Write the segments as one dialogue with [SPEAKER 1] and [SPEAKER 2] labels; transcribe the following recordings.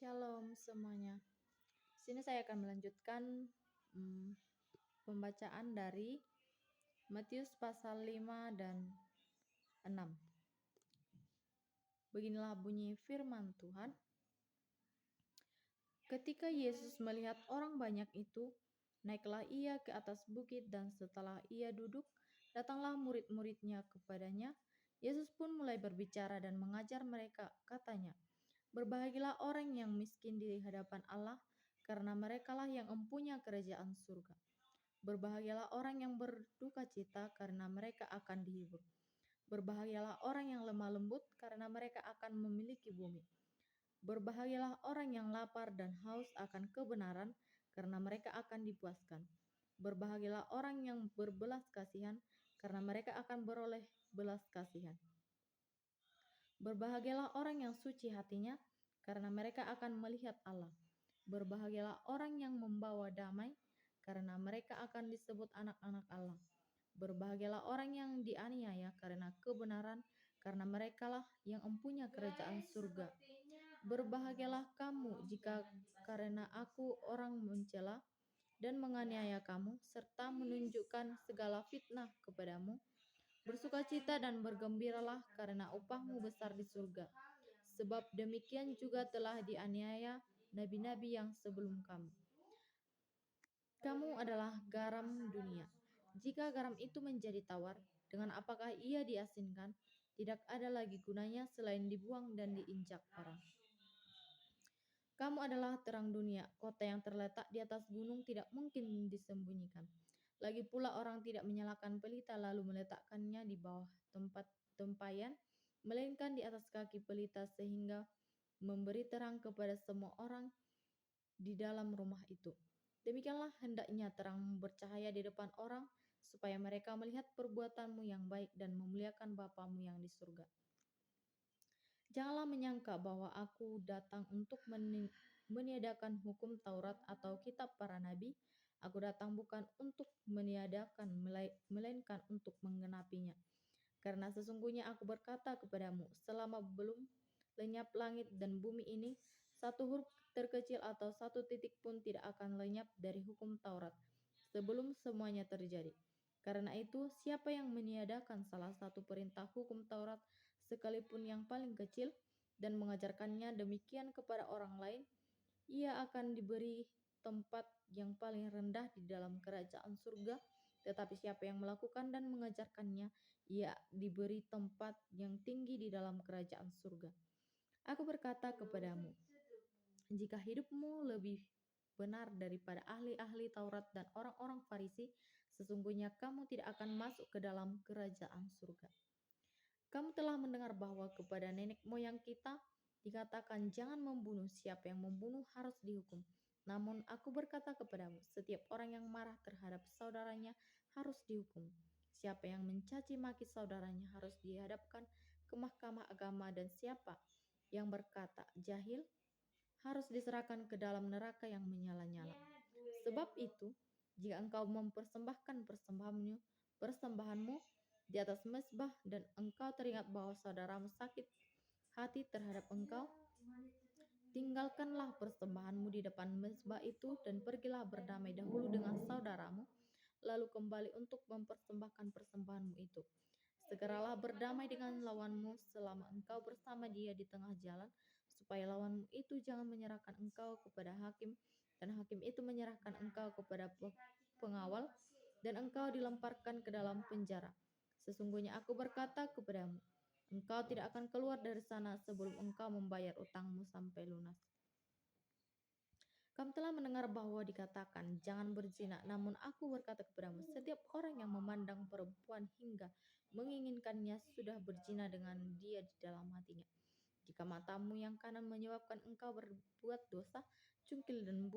[SPEAKER 1] Shalom semuanya. Sini saya akan melanjutkan pembacaan dari Matius pasal 5 dan 6. Beginilah bunyi firman Tuhan. Ketika Yesus melihat orang banyak itu, naiklah ia ke atas bukit dan setelah ia duduk, datanglah murid-muridnya kepadanya. Yesus pun mulai berbicara dan mengajar mereka, katanya, "Berbahagialah orang yang miskin di hadapan Allah, karena merekalah yang empunya kerajaan surga. Berbahagialah orang yang berduka cita, karena mereka akan dihibur. Berbahagialah orang yang lemah lembut, karena mereka akan memiliki bumi. Berbahagialah orang yang lapar dan haus akan kebenaran, karena mereka akan dipuaskan. Berbahagialah orang yang berbelas kasihan, karena mereka akan beroleh belas kasihan. Berbahagialah orang yang suci hatinya, karena mereka akan melihat Allah. Berbahagialah orang yang membawa damai, karena mereka akan disebut anak-anak Allah. Berbahagialah orang yang dianiaya karena kebenaran, karena merekalah yang empunya kerajaan surga. Berbahagialah kamu jika karena aku orang mencela dan menganiaya kamu, serta menunjukkan segala fitnah kepadamu. Bersukacita dan bergembiralah, karena upahmu besar di surga. Sebab demikian juga telah dianiaya nabi-nabi yang sebelum kamu. Kamu adalah garam dunia. Jika garam itu menjadi tawar, dengan apakah ia diasinkan? Tidak ada lagi gunanya selain dibuang dan diinjak orang. Kamu adalah terang dunia. Kota yang terletak di atas gunung tidak mungkin disembunyikan. Lagi pula orang tidak menyalakan pelita lalu meletakkannya di bawah tempat tempayan, melainkan di atas kaki pelita sehingga memberi terang kepada semua orang di dalam rumah itu. Demikianlah hendaknya terang bercahaya di depan orang, supaya mereka melihat perbuatanmu yang baik dan memuliakan Bapamu yang di surga. Janganlah menyangka bahwa aku datang untuk meniadakan hukum Taurat atau kitab para nabi. Aku datang bukan untuk meniadakan, melainkan untuk menggenapinya. Karena sesungguhnya aku berkata kepadamu, selama belum lenyap langit dan bumi ini, satu huruf terkecil atau satu titik pun tidak akan lenyap dari hukum Taurat, sebelum semuanya terjadi. Karena itu, siapa yang meniadakan salah satu perintah hukum Taurat, sekalipun yang paling kecil, dan mengajarkannya demikian kepada orang lain, ia akan diberi tempat yang paling rendah di dalam kerajaan surga. Tetapi siapa yang melakukan dan mengajarkannya, ia diberi tempat yang tinggi di dalam kerajaan surga. Aku berkata kepadamu, jika hidupmu lebih benar daripada ahli-ahli Taurat dan orang-orang Farisi, sesungguhnya kamu tidak akan masuk ke dalam kerajaan surga. Kamu telah mendengar bahwa kepada nenek moyang kita dikatakan, jangan membunuh, siapa yang membunuh harus dihukum. Namun aku berkata kepadamu, setiap orang yang marah terhadap saudaranya harus dihukum. Siapa yang mencaci maki saudaranya harus dihadapkan ke mahkamah agama, dan siapa yang berkata jahil harus diserahkan ke dalam neraka yang menyala-nyala. Sebab itu, jika engkau mempersembahkan persembahanmu di atas mezbah dan engkau teringat bahwa saudaramu sakit hati terhadap engkau, tinggalkanlah persembahanmu di depan mezbah itu dan pergilah berdamai dahulu dengan saudaramu, lalu kembali untuk mempersembahkan persembahanmu itu. Segeralah berdamai dengan lawanmu selama engkau bersama dia di tengah jalan, supaya lawanmu itu jangan menyerahkan engkau kepada hakim, dan hakim itu menyerahkan engkau kepada pengawal, dan engkau dilemparkan ke dalam penjara. Sesungguhnya aku berkata kepadamu, engkau tidak akan keluar dari sana sebelum engkau membayar utangmu sampai lunas. Kamu telah mendengar bahwa dikatakan, jangan berzina. Namun aku berkata kepadamu, setiap orang yang memandang perempuan hingga menginginkannya sudah berzina dengan dia di dalam hatinya. Jika matamu yang kanan menyebabkan engkau berbuat dosa, cungkil dan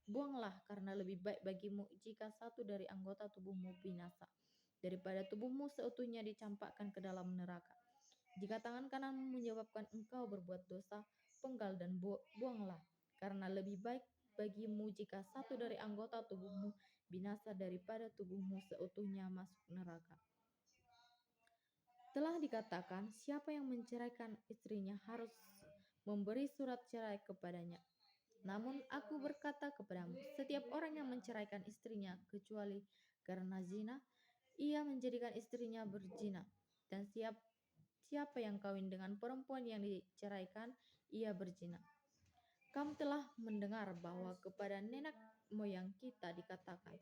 [SPEAKER 1] buanglah, karena lebih baik bagimu jika satu dari anggota tubuhmu binasa, daripada tubuhmu seutuhnya dicampakkan ke dalam neraka. Jika tangan kananmu menyebabkan engkau berbuat dosa, penggal dan buanglah, karena lebih baik bagimu jika satu dari anggota tubuhmu binasa daripada tubuhmu seutuhnya masuk neraka. Telah dikatakan, siapa yang menceraikan istrinya harus memberi surat cerai kepadanya. Namun aku berkata kepadamu, setiap orang yang menceraikan istrinya kecuali karena zina, ia menjadikan istrinya berzina. Dan siapa yang kawin dengan perempuan yang diceraikan, ia berzina. Kamu telah mendengar bahwa kepada nenek moyang kita dikatakan,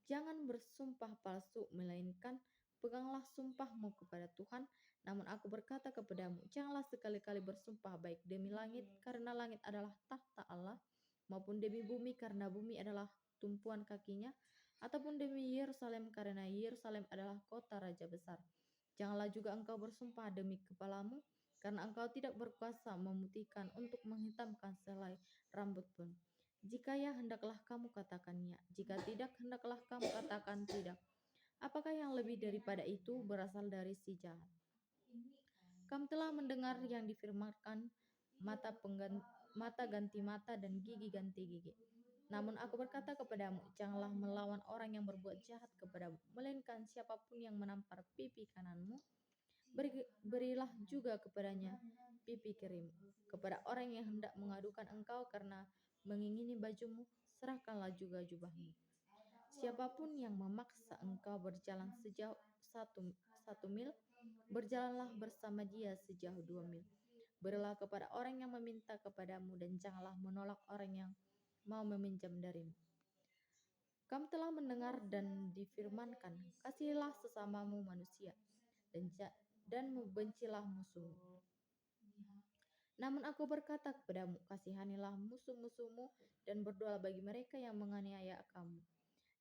[SPEAKER 1] jangan bersumpah palsu, melainkan peganglah sumpahmu kepada Tuhan. Namun aku berkata kepadamu, janganlah sekali-kali bersumpah baik demi langit, karena langit adalah takhta Allah, maupun demi bumi, karena bumi adalah tumpuan kakinya, ataupun demi Yerusalem, karena Yerusalem adalah kota raja besar. Janganlah juga engkau bersumpah demi kepalamu, karena engkau tidak berkuasa memutihkan untuk menghitamkan selai rambut pun. Jika ya, hendaklah kamu katakan ya. Jika tidak, hendaklah kamu katakan tidak. Apakah yang lebih daripada itu berasal dari si jahat? Kamu telah mendengar yang difirmankan, mata ganti mata dan gigi ganti gigi. Namun aku berkata kepadamu, janganlah melawan orang yang berbuat jahat kepadamu, melainkan siapapun yang menampar pipi kananmu, berilah juga kepadanya pipi kirimu. Kepada orang yang hendak mengadukan engkau karena mengingini bajumu, serahkanlah juga jubahmu. Siapapun yang memaksa engkau berjalan sejauh satu mil, berjalanlah bersama dia sejauh 2 mil. Berilah kepada orang yang meminta kepadamu, dan janganlah menolak orang yang mau meminjam darimu. Kamu telah mendengar dan difirmankan, kasihilah sesamamu manusia, dan bencilah musuhmu. Namun aku berkata kepadamu, kasihanilah musuh-musuhmu, dan berdoalah bagi mereka yang menganiaya kamu.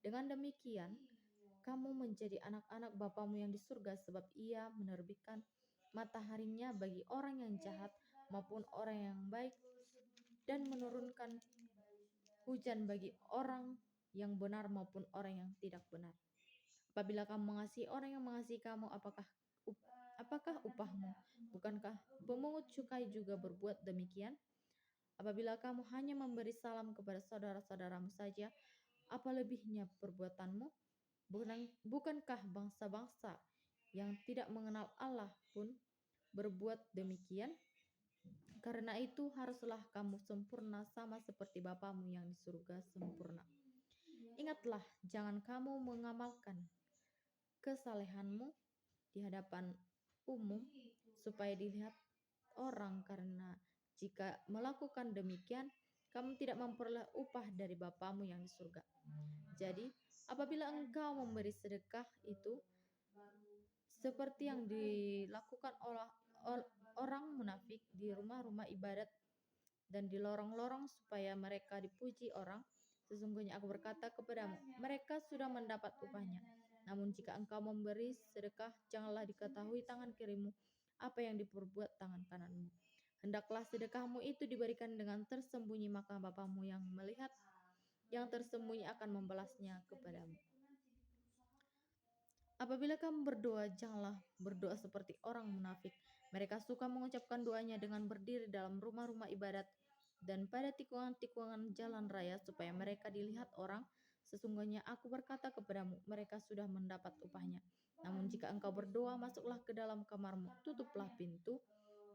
[SPEAKER 1] Dengan demikian, kamu menjadi anak-anak Bapamu yang di surga, sebab ia menerbitkan mataharinya bagi orang yang jahat maupun orang yang baik, dan menurunkan hujan bagi orang yang benar maupun orang yang tidak benar. Apabila kamu mengasihi orang yang mengasihi kamu, apakah upahmu? Bukankah pemungut cukai juga berbuat demikian? Apabila kamu hanya memberi salam kepada saudara-saudaramu saja, apa lebihnya perbuatanmu? Bukankah bangsa-bangsa yang tidak mengenal Allah pun berbuat demikian? Karena itu haruslah kamu sempurna sama seperti Bapamu yang di surga sempurna. Ingatlah, jangan kamu mengamalkan kesalehanmu di hadapan umum supaya dilihat orang, karena jika melakukan demikian, kamu tidak memperoleh upah dari Bapamu yang di surga. Jadi, apabila engkau memberi sedekah itu seperti yang dilakukan oleh orang munafik di rumah-rumah ibadat dan di lorong-lorong supaya mereka dipuji orang, sesungguhnya aku berkata kepadamu, mereka sudah mendapat upahnya. Namun jika engkau memberi sedekah, janganlah diketahui tangan kirimu apa yang diperbuat tangan kananmu. Hendaklah sedekahmu itu diberikan dengan tersembunyi, maka Bapamu yang melihat yang tersembunyi akan membalasnya kepadamu. Apabila kamu berdoa, janganlah berdoa seperti orang munafik. Mereka suka mengucapkan doanya dengan berdiri dalam rumah-rumah ibadat dan pada tikungan-tikungan jalan raya supaya mereka dilihat orang. Sesungguhnya aku berkata kepadamu, mereka sudah mendapat upahnya. Namun jika engkau berdoa, masuklah ke dalam kamarmu, tutuplah pintu,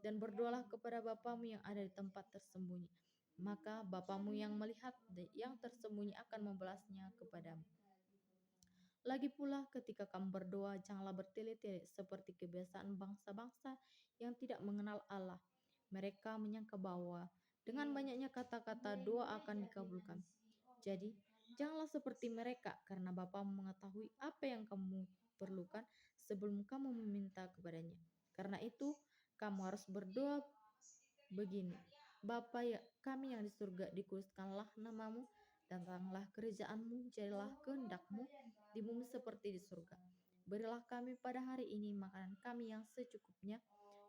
[SPEAKER 1] dan berdoalah kepada Bapamu yang ada di tempat tersembunyi. Maka Bapamu yang melihat yang tersembunyi akan membalasnya kepadamu. Lagi pula ketika kamu berdoa, janganlah bertele-tele seperti kebiasaan bangsa-bangsa yang tidak mengenal Allah. Mereka menyangka bahwa dengan banyaknya kata-kata doa akan dikabulkan. Jadi, janganlah seperti mereka, karena Bapamu mengetahui apa yang kamu perlukan sebelum kamu meminta kepadanya. Karena itu, kamu harus berdoa begini, Bapa kami yang di surga, dikuduskanlah namamu, datanglah kerajaanmu, jadilah kehendakmu di bumi seperti di surga. Berilah kami pada hari ini makanan kami yang secukupnya,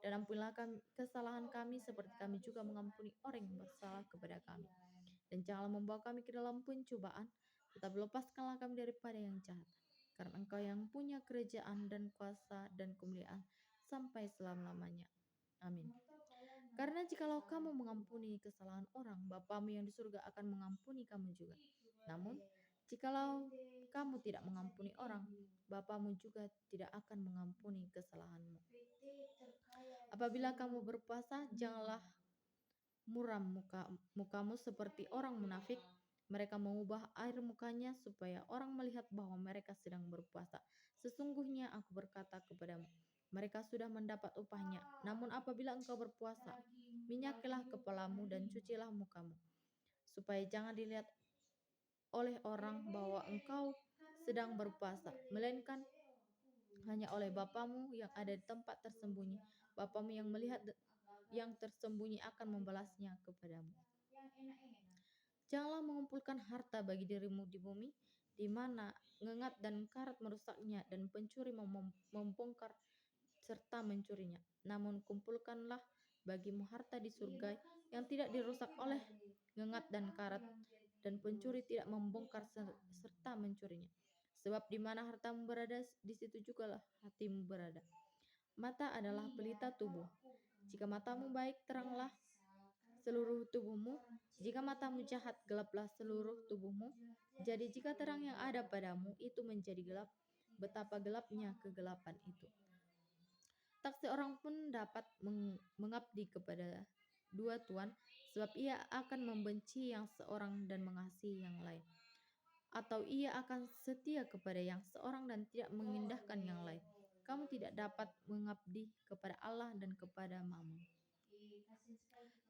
[SPEAKER 1] dan ampunilah kesalahan kami seperti kami juga mengampuni orang yang bersalah kepada kami. Dan janganlah membawa kami ke dalam pencobaan, tetapi lepaskanlah kami daripada yang jahat. Karena Engkau yang punya kerajaan dan kuasa dan kemuliaan sampai selama-lamanya. Amin. Karena jikalau kamu mengampuni kesalahan orang, Bapamu yang di surga akan mengampuni kamu juga. Namun, jikalau kamu tidak mengampuni orang, Bapamu juga tidak akan mengampuni kesalahanmu. Apabila kamu berpuasa, janganlah muram mukamu seperti orang munafik. Mereka mengubah air mukanya supaya orang melihat bahwa mereka sedang berpuasa. Sesungguhnya aku berkata kepadamu, mereka sudah mendapat upahnya. Namun apabila engkau berpuasa, minyakilah kepalamu dan cucilah mukamu, supaya jangan dilihat oleh orang bahwa engkau sedang berpuasa, melainkan hanya oleh Bapamu yang ada di tempat tersembunyi. Bapamu yang melihat yang tersembunyi akan membalasnya kepadamu. Janganlah mengumpulkan harta bagi dirimu di bumi, di mana ngengat dan karat merusaknya dan pencuri membongkar serta mencurinya. Namun kumpulkanlah bagimu harta di surga yang tidak dirusak oleh ngengat dan karat, dan pencuri tidak membongkar serta mencurinya. Sebab di mana hartamu berada, di situ jugalah hatimu berada. Mata adalah pelita tubuh. Jika matamu baik, teranglah seluruh tubuhmu. Jika matamu jahat, gelaplah seluruh tubuhmu. Jadi jika terang yang ada padamu itu menjadi gelap, betapa gelapnya kegelapan itu. Tak seorang pun dapat mengabdi kepada dua tuan, sebab ia akan membenci yang seorang dan mengasihi yang lain. Atau ia akan setia kepada yang seorang dan tidak mengindahkan yang lain. Kamu tidak dapat mengabdi kepada Allah dan kepada Mammon.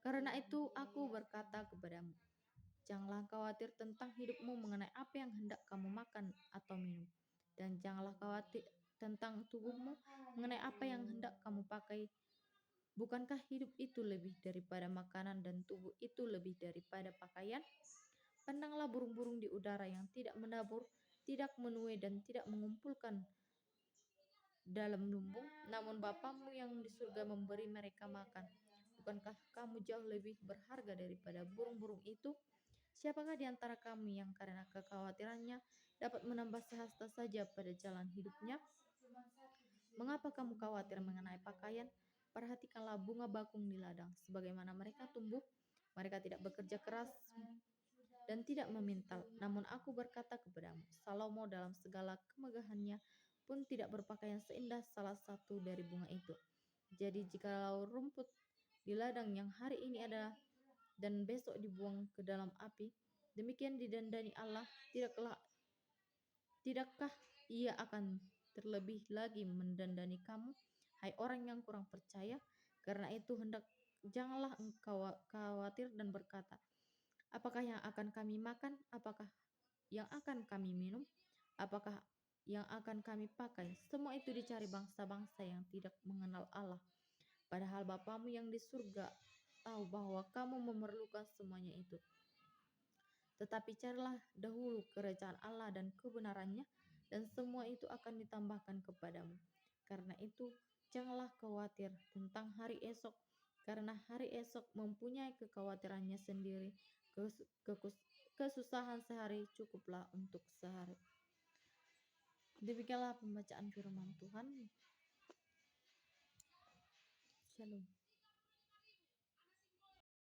[SPEAKER 1] Karena itu aku berkata kepadamu, janganlah khawatir tentang hidupmu mengenai apa yang hendak kamu makan atau minum. Dan janganlah khawatir tentang tubuhmu mengenai apa yang hendak kamu pakai. Bukankah hidup itu lebih daripada makanan dan tubuh itu lebih daripada pakaian? Pandanglah burung-burung di udara yang tidak menabur, tidak menuai dan tidak mengumpulkan dalam lumbung, namun Bapamu yang di surga memberi mereka makan. Bukankah kamu jauh lebih berharga daripada burung-burung itu? Siapakah di antara kami yang karena kekhawatirannya dapat menambah sehasta saja pada jalan hidupnya? Mengapa kamu khawatir mengenai pakaian? Perhatikanlah bunga bakung di ladang, sebagaimana mereka tumbuh. Mereka tidak bekerja keras dan tidak memintal. Namun aku berkata kepadamu, Salomo dalam segala kemegahannya pun tidak berpakaian seindah salah satu dari bunga itu. Jadi jikalau rumput di ladang yang hari ini ada dan besok dibuang ke dalam api, demikian didandani Allah, tidakkah ia akan terlebih lagi mendandani kamu, hai orang yang kurang percaya? Karena itu janganlah engkau khawatir dan berkata, apakah yang akan kami makan? Apakah yang akan kami minum? Apakah yang akan kami pakai? Semua itu dicari bangsa-bangsa yang tidak mengenal Allah. Padahal Bapamu yang di surga tahu bahwa kamu memerlukan semuanya itu. Tetapi carilah dahulu kerajaan Allah dan kebenarannya, dan semua itu akan ditambahkan kepadamu. Karena itu, janganlah khawatir tentang hari esok, karena hari esok mempunyai kekhawatirannya sendiri. Kesusahan sehari cukuplah untuk sehari. Demikianlah pembacaan firman Tuhan. Shalom.